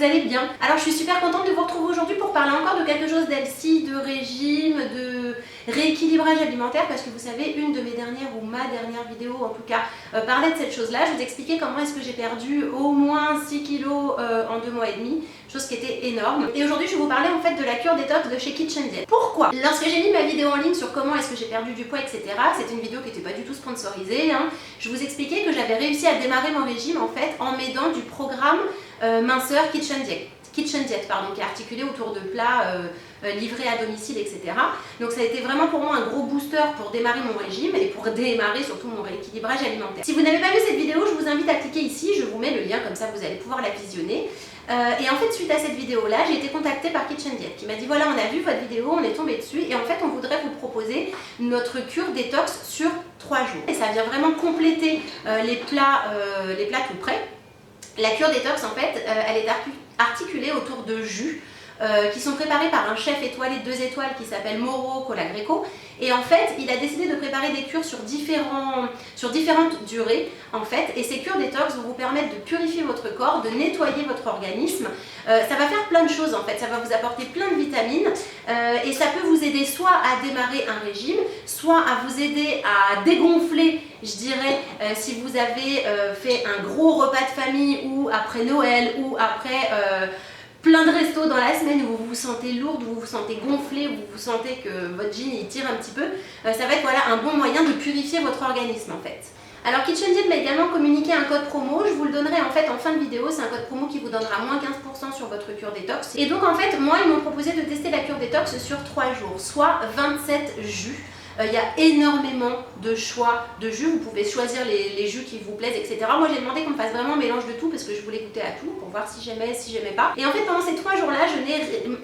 vous allez bien. Alors je suis super contente de vous retrouver aujourd'hui pour parler encore de quelque chose d'healthy, de régime, de rééquilibrage alimentaire, parce que vous savez, une de mes dernières ou ma dernière vidéo en tout cas parlait de cette chose-là. Je vous expliquais comment est-ce que j'ai perdu au moins 6 kilos en 2 mois et demi, chose qui était énorme. Et aujourd'hui je vais vous parler en fait de la cure détox de chez Kitchen Diet. Pourquoi? Lorsque j'ai mis ma vidéo en ligne sur comment est-ce que j'ai perdu du poids, etc., c'était une vidéo qui n'était pas du tout sponsorisée, hein. Je vous expliquais que j'avais réussi à démarrer mon régime en fait en m'aidant du programme minceur Kitchen Diet, qui est articulé autour de plats livrés à domicile, etc. Donc ça a été vraiment pour moi un gros booster pour démarrer mon régime et pour démarrer surtout mon rééquilibrage alimentaire. Si vous n'avez pas vu cette vidéo, je vous invite à cliquer ici, je vous mets le lien, comme ça vous allez pouvoir la visionner. Et en fait, suite à cette vidéo-là, j'ai été contactée par Kitchen Diet qui m'a dit voilà, on a vu votre vidéo, on est tombé dessus et en fait, on voudrait vous proposer notre cure détox sur 3 jours. Et ça vient vraiment compléter les plats tout prêts. La cure détox, en fait, elle est articulée autour de jus qui sont préparés par un chef étoilé 2 étoiles qui s'appelle Mauro Colagreco. Et en fait, il a décidé de préparer des cures sur différentes durées, en fait. Et ces cures détox vont vous permettre de purifier votre corps, de nettoyer votre organisme. Ça va faire plein de choses, en fait. Ça va vous apporter plein de vitamines. Et ça peut vous aider soit à démarrer un régime, soit à vous aider à dégonfler, je dirais, si vous avez fait un gros repas de famille ou après Noël ou après plein de restos dans la semaine où vous vous sentez lourde, où vous vous sentez gonflé, où vous vous sentez que votre jean il tire un petit peu, ça va être voilà, un bon moyen de purifier votre organisme en fait. Alors Kitchen Diet m'a également communiqué un code promo, je vous le donnerai en fait en fin de vidéo, c'est un code promo qui vous donnera moins 15% sur votre cure détox. Et donc en fait, moi ils m'ont proposé de tester la cure détox sur 3 jours, soit 27 jus. Il y a énormément de choix de jus, vous pouvez choisir les jus qui vous plaisent, etc. Moi j'ai demandé qu'on me fasse vraiment un mélange de tout parce que je voulais goûter à tout pour voir si j'aimais, si j'aimais pas. Et en fait pendant ces 3 jours-là,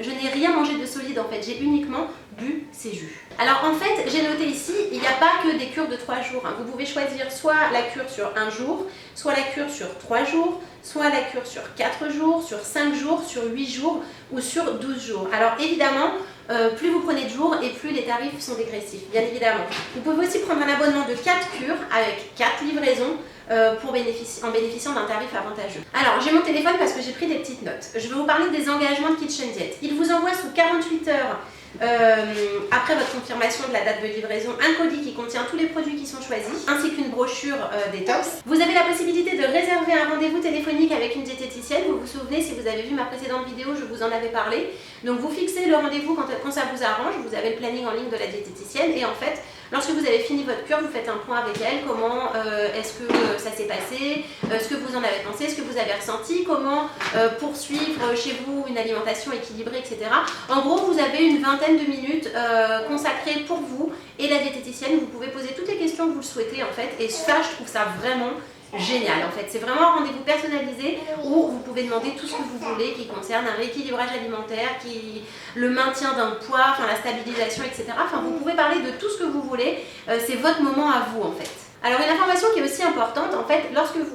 je n'ai rien mangé de solide en fait, j'ai uniquement bu ces jus. Alors en fait, j'ai noté ici, il n'y a pas que des cures de 3 jours. Hein. Vous pouvez choisir soit la cure sur 1 jour, soit la cure sur 3 jours, soit la cure sur 4 jours, sur 5 jours, sur 8 jours ou sur 12 jours. Alors évidemment, plus vous prenez de jours et plus les tarifs sont dégressifs, bien évidemment. Vous pouvez aussi prendre un abonnement de 4 cures avec 4 livraisons en bénéficiant d'un tarif avantageux. Alors j'ai mon téléphone parce que j'ai pris des petites notes. Je vais vous parler des engagements de Kitchen Diet. Il vous envoie sous 48 heures après votre confirmation de la date de livraison, un colis qui contient tous les produits qui sont choisis, ainsi qu'une brochure détox. Vous avez la possibilité de réserver un rendez-vous téléphonique avec une diététicienne. Vous vous souvenez, si vous avez vu ma précédente vidéo, je vous en avais parlé. Donc vous fixez le rendez-vous quand ça vous arrange, vous avez le planning en ligne de la diététicienne et en fait, lorsque vous avez fini votre cure, vous faites un point avec elle, comment est-ce que ça s'est passé, ce que vous en avez pensé, ce que vous avez ressenti, comment poursuivre chez vous une alimentation équilibrée, etc. En gros, vous avez une vingtaine de minutes consacrées pour vous et la diététicienne. Vous pouvez poser toutes les questions que vous le souhaitez en fait et ça, je trouve ça vraiment génial en fait. C'est vraiment un rendez-vous personnalisé où vous pouvez demander tout ce que vous voulez qui concerne un rééquilibrage alimentaire, le maintien d'un poids, enfin la stabilisation, etc. Enfin, vous pouvez parler de tout ce que vous voulez. C'est votre moment à vous en fait. Alors une information qui est aussi importante, en fait,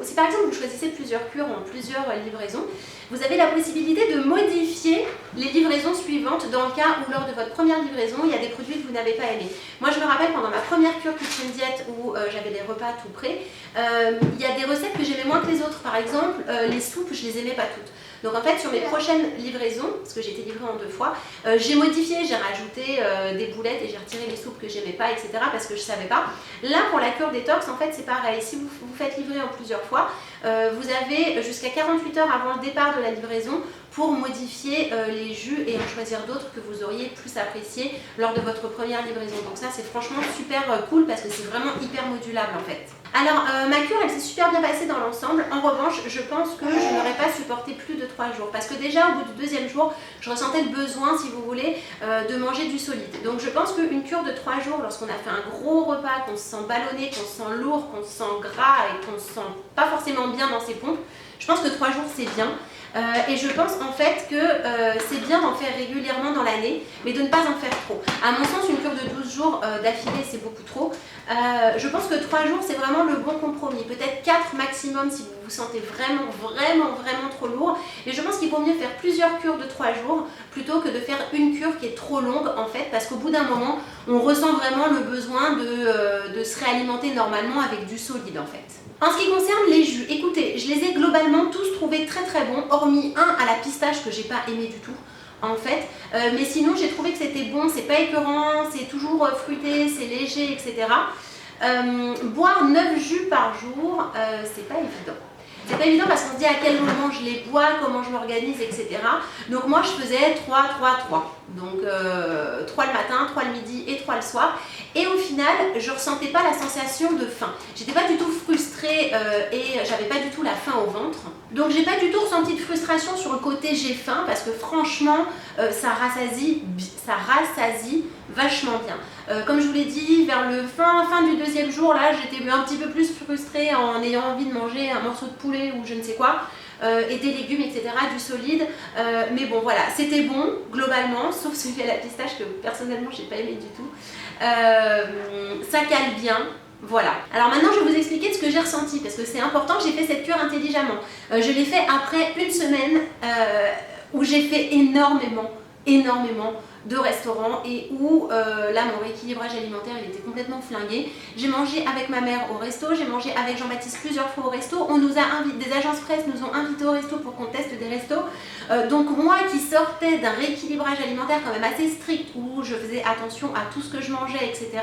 si par exemple vous choisissez plusieurs cures ou plusieurs livraisons, vous avez la possibilité de modifier les livraisons suivantes dans le cas où lors de votre première livraison, il y a des produits que vous n'avez pas aimés. Moi je me rappelle pendant ma première cure Kitchen Diet où j'avais des repas tout prêts, il y a des recettes que j'aimais moins que les autres. Par exemple, les soupes, je les aimais pas toutes. Donc en fait sur mes prochaines livraisons, parce que j'ai été livrée en 2 fois, j'ai modifié, j'ai rajouté des boulettes et j'ai retiré les soupes que j'aimais pas, etc. parce que je savais pas. Là pour la cure détox en fait c'est pareil, si vous vous faites livrer en plusieurs fois, vous avez jusqu'à 48 heures avant le départ de la livraison pour modifier les jus et en choisir d'autres que vous auriez plus appréciés lors de votre première livraison. Donc ça c'est franchement super cool parce que c'est vraiment hyper modulable en fait. Alors ma cure elle s'est super bien passée dans l'ensemble. En revanche je pense que je n'aurais pas supporté plus de 3 jours parce que déjà au bout du 2e jour je ressentais le besoin, si vous voulez, de manger du solide. Donc je pense qu'une cure de 3 jours lorsqu'on a fait un gros repas, qu'on se sent ballonné, qu'on se sent lourd, qu'on se sent gras et qu'on se sent pas forcément bien dans ses pompes, je pense que 3 jours c'est bien. Et je pense en fait que c'est bien d'en faire régulièrement dans l'année, mais de ne pas en faire trop. À mon sens, une cure de 12 jours d'affilée, c'est beaucoup trop. Je pense que 3 jours, c'est vraiment le bon compromis. Peut-être 4 maximum si vous vous sentez vraiment trop lourd. Et je pense qu'il vaut mieux faire plusieurs cures de 3 jours plutôt que de faire une cure qui est trop longue en fait, parce qu'au bout d'un moment, on ressent vraiment le besoin de se réalimenter normalement avec du solide en fait. En ce qui concerne les jus, écoutez, je les ai globalement tous trouvés très très bons, hormis un à la pistache que j'ai pas aimé du tout en fait, mais sinon j'ai trouvé que c'était bon, c'est pas écœurant, c'est toujours fruité, c'est léger, etc. Boire 9 jus par jour, c'est pas évident. C'est pas évident parce qu'on se dit à quel moment je les bois, comment je m'organise, etc. Donc moi je faisais 3, 3, 3. Donc 3 le matin, 3 le midi et 3 le soir. Et au final, je ressentais pas la sensation de faim. J'étais pas du tout frustrée et j'avais pas du tout la faim au ventre. Donc j'ai pas du tout ressenti de frustration sur le côté j'ai faim parce que franchement, ça rassasie vachement bien. Comme je vous l'ai dit, vers le fin du deuxième jour, là, j'étais un petit peu plus frustrée en ayant envie de manger un morceau de poulet ou je ne sais quoi, et des légumes, etc., du solide. Mais bon, voilà, c'était bon, globalement, sauf celui à la pistache que personnellement, j'ai pas aimé du tout. Ça cale bien. Voilà. Alors maintenant, je vais vous expliquer ce que j'ai ressenti, parce que c'est important, j'ai fait cette cure intelligemment. Je l'ai fait après une semaine où j'ai fait énormément de restaurants et où là mon rééquilibrage alimentaire il était complètement flingué. J'ai mangé avec ma mère au resto, j'ai mangé avec Jean-Baptiste plusieurs fois au resto, on nous a invité, des agences presse nous ont invités au resto pour qu'on teste des restos. Donc moi qui sortais d'un rééquilibrage alimentaire quand même assez strict où je faisais attention à tout ce que je mangeais, etc.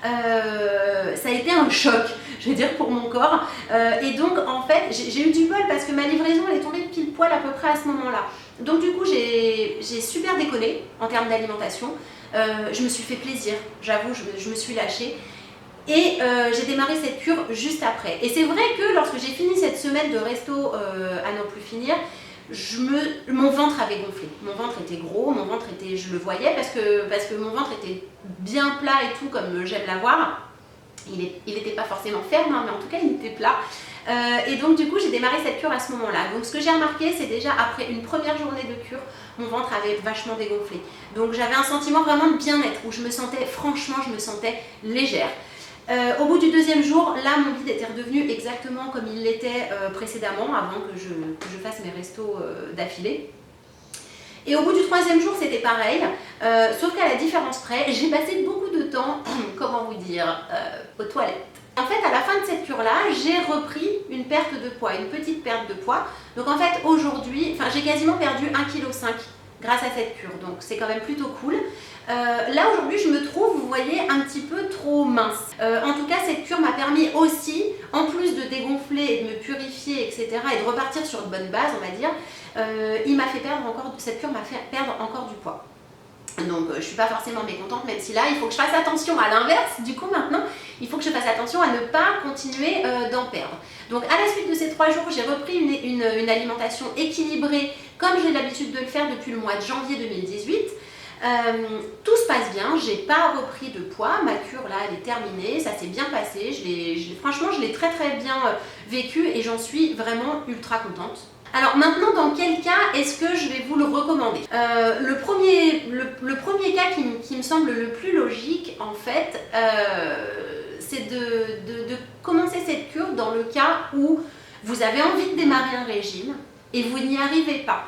Ça a été un choc, je vais dire, pour mon corps. Et donc en fait j'ai eu du bol parce que ma livraison elle est tombée pile poil à peu près à ce moment-là. Donc du coup j'ai super déconné en termes d'alimentation, je me suis fait plaisir, j'avoue, je me suis lâchée et j'ai démarré cette cure juste après. Et c'est vrai que lorsque j'ai fini cette semaine de resto à n'en plus finir, mon ventre avait gonflé, mon ventre était gros, mon ventre était, je le voyais parce que mon ventre était bien plat et tout comme j'aime l'avoir. Il n'était pas forcément ferme, hein, mais en tout cas il était plat. Et donc du coup j'ai démarré cette cure à ce moment-là. Donc ce que j'ai remarqué, c'est déjà après une première journée de cure, mon ventre avait vachement dégonflé. Donc j'avais un sentiment vraiment de bien-être où je me sentais, franchement, je me sentais légère. Au bout du deuxième jour, là mon bide était redevenu exactement comme il l'était précédemment, avant que je fasse mes restos d'affilée. Et au bout du troisième jour, c'était pareil, sauf qu'à la différence près, j'ai passé beaucoup de temps, comment vous dire, aux toilettes. En fait, à la fin de cette cure-là, j'ai repris une perte de poids, une petite perte de poids. Donc en fait, aujourd'hui, j'ai quasiment perdu 1,5 kg grâce à cette cure, donc c'est quand même plutôt cool. Là aujourd'hui je me trouve, vous voyez, un petit peu trop mince. En tout cas cette cure m'a permis aussi, en plus de dégonfler et de me purifier, etc. et de repartir sur une bonne base, on va dire, cette cure m'a fait perdre encore du poids. Donc je suis pas forcément mécontente, même si là il faut que je fasse attention à l'inverse. Du coup maintenant il faut que je fasse attention à ne pas continuer d'en perdre. Donc à la suite de ces 3 jours, j'ai repris une alimentation équilibrée comme j'ai l'habitude de le faire depuis le mois de janvier 2018. Tout se passe bien, j'ai pas repris de poids, ma cure là elle est terminée, ça s'est bien passé, franchement je l'ai très bien vécu et j'en suis vraiment ultra contente. Alors maintenant, dans quel cas est-ce que je vais vous le recommander? Le premier cas qui me semble le plus logique en fait, c'est de commencer cette cure dans le cas où vous avez envie de démarrer un régime et vous n'y arrivez pas.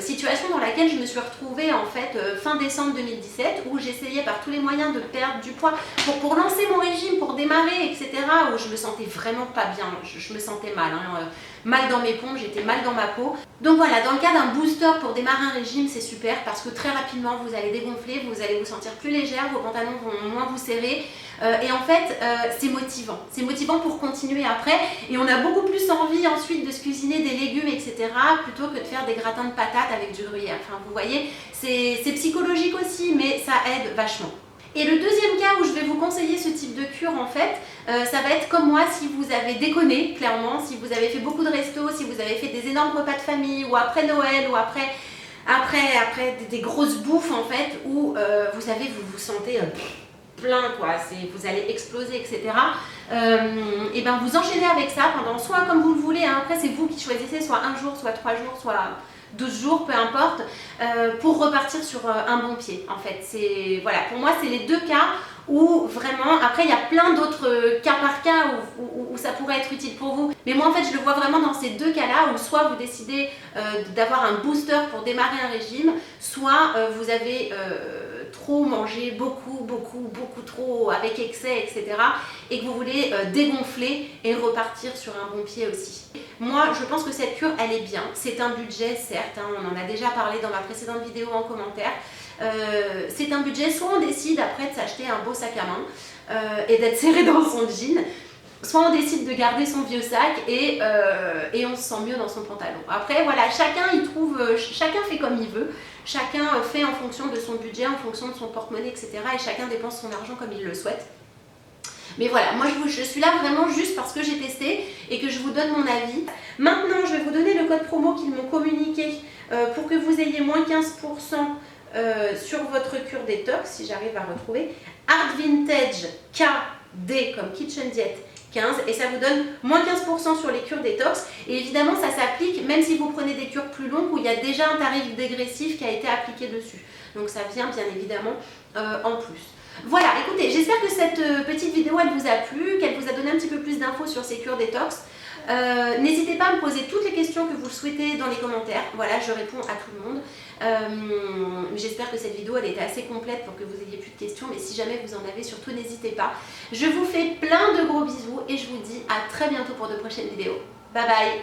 Situation dans laquelle je me suis retrouvée en fait fin décembre 2017 où j'essayais par tous les moyens de perdre du poids pour lancer mon régime, pour démarrer, etc. où je me sentais vraiment pas bien, je me sentais mal, hein, mal dans mes pompes, j'étais mal dans ma peau. Donc voilà, dans le cas d'un booster pour démarrer un régime, c'est super parce que très rapidement vous allez dégonfler, vous allez vous sentir plus légère, vos pantalons vont moins vous serrer et en fait c'est motivant pour continuer après et on a beaucoup plus envie ensuite de se cuisiner des légumes, etc. plutôt que de faire des gratins de patates avec du gruyère. Enfin vous voyez, c'est psychologique aussi mais ça aide vachement. Et le deuxième cas où je vais vous conseiller ce type de cure en fait, ça va être comme moi si vous avez déconné clairement, si vous avez fait beaucoup de restos, si vous avez fait des énormes repas de famille ou après Noël ou après des grosses bouffes en fait où vous savez vous vous sentez plein quoi, vous allez exploser etc. Et ben vous enchaînez avec ça pendant soit comme vous le voulez, hein, après c'est vous qui choisissez, soit 1 jour, soit 3 jours, soit 12 jours, peu importe, pour repartir sur un bon pied en fait. Voilà, pour moi c'est les 2 cas où vraiment, après il y a plein d'autres cas par cas où ça pourrait être utile pour vous, mais moi en fait je le vois vraiment dans ces 2 cas là où soit vous décidez d'avoir un booster pour démarrer un régime, soit vous avez trop manger, beaucoup trop, avec excès, etc. et que vous voulez dégonfler et repartir sur un bon pied aussi. Moi, je pense que cette cure, elle est bien. C'est un budget, certes, hein, on en a déjà parlé dans ma précédente vidéo en commentaire. C'est un budget, soit on décide après de s'acheter un beau sac à main et d'être serré dans son jean, soit on décide de garder son vieux sac et on se sent mieux dans son pantalon. Après voilà, chacun fait comme il veut, chacun fait en fonction de son budget, en fonction de son porte-monnaie, etc. et chacun dépense son argent comme il le souhaite. Mais voilà, moi je suis là vraiment juste parce que j'ai testé et que je vous donne mon avis. Maintenant, je vais vous donner le code promo qu'ils m'ont communiqué pour que vous ayez moins 15% sur votre cure détox, si j'arrive à retrouver. Art Vintage KD comme Kitchen Diet 15 et ça vous donne moins 15% sur les cures détox. Et évidemment, ça s'applique même si vous prenez des cures plus longues où il y a déjà un tarif dégressif qui a été appliqué dessus. Donc ça vient bien évidemment en plus. Voilà, écoutez, j'espère que cette petite vidéo elle vous a plu, qu'elle vous a donné un petit peu plus d'infos sur ces cures détox. N'hésitez pas à me poser toutes les questions que vous souhaitez dans les commentaires. Voilà, je réponds à tout le monde. J'espère que cette vidéo elle était assez complète pour que vous ayez plus de questions, mais si jamais vous en avez, surtout n'hésitez pas. Je vous fais plein de gros bisous et je vous dis à très bientôt pour de prochaines vidéos. Bye bye!